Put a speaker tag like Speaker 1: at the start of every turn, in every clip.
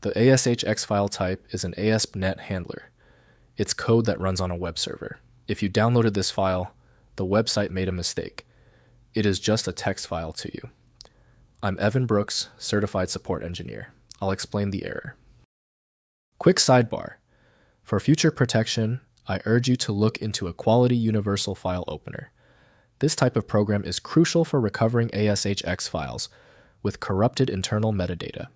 Speaker 1: The ASHX file type is an ASP.NET handler. It's code that runs on a web server. If you downloaded this file, the website made a mistake. It is just a text file to you. I'm Evan Brooks, Certified Support Engineer. I'll explain the error. Quick sidebar. For future protection, I urge you to look into a quality universal file opener. This type of program is crucial for recovering ASHX files with corrupted internal metadata.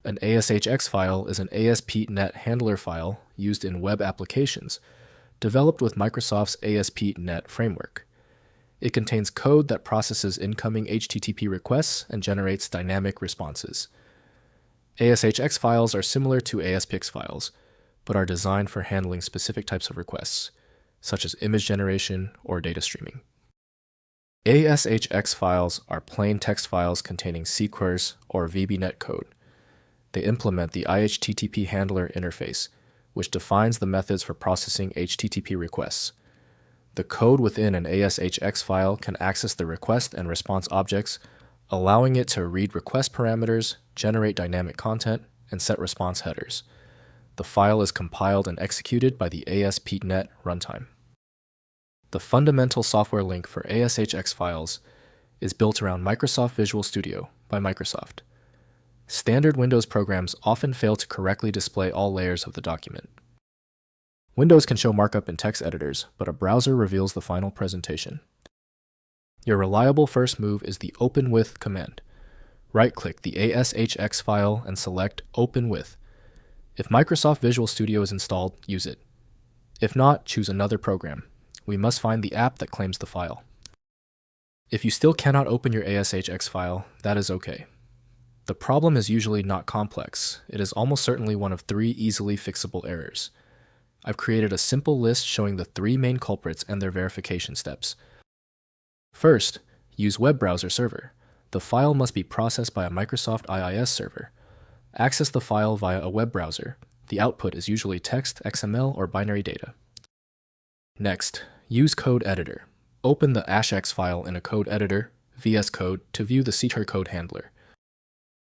Speaker 1: An ASHX file is an ASP.NET handler file used in web applications, developed with Microsoft's ASP.NET framework. It contains code that processes incoming HTTP requests and generates dynamic responses. ASHX files are similar to ASPX files, but are designed for handling specific types of requests, such as image generation or data streaming. ASHX files are plain text files containing CQRS or VBNet code. They implement the IHttpHandler interface, which defines the methods for processing HTTP requests. The code within an ASHX file can access the request and response objects, allowing it to read request parameters, generate dynamic content, and set response headers. The file is compiled and executed by the ASP.NET runtime. The fundamental software link for ASHX files is built around Microsoft Visual Studio by Microsoft. Standard Windows programs often fail to correctly display all layers of the document. Windows can show markup in text editors, but a browser reveals the final presentation. Your reliable first move is the Open With command. Right-click the ASHX file and select Open With. If Microsoft Visual Studio is installed, use it. If not, choose another program. We must find the app that claims the file. If you still cannot open your ASHX file, that is okay. The problem is usually not complex. It is almost certainly one of 3 easily fixable errors. I've created a simple list showing the 3 main culprits and their verification steps. First, use web browser server. The file must be processed by a Microsoft IIS server. Access the file via a web browser. The output is usually text, XML, or binary data. Next, use Code Editor. Open the ASHX file in a code editor, VS Code, to view the code handler.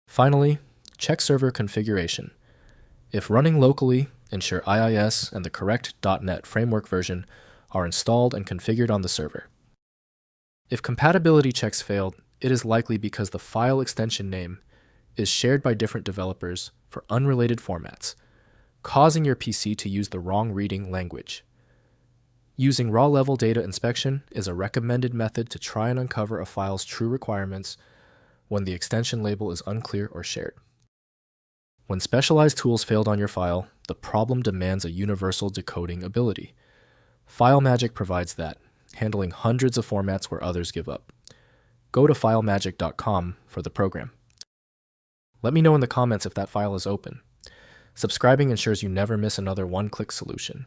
Speaker 1: Finally, check server configuration. If running locally, ensure IIS and the correct .NET framework version are installed and configured on the server. If compatibility checks failed, it is likely because the file extension name is shared by different developers for unrelated formats, causing your PC to use the wrong reading language. Using raw-level data inspection is a recommended method to try and uncover a file's true requirements when the extension label is unclear or shared. When specialized tools failed on your file, the problem demands a universal decoding ability. FileMagick provides that, handling hundreds of formats where others give up. Go to filemagick.com for the program. Let me know in the comments if that file is open. Subscribing ensures you never miss another one-click solution.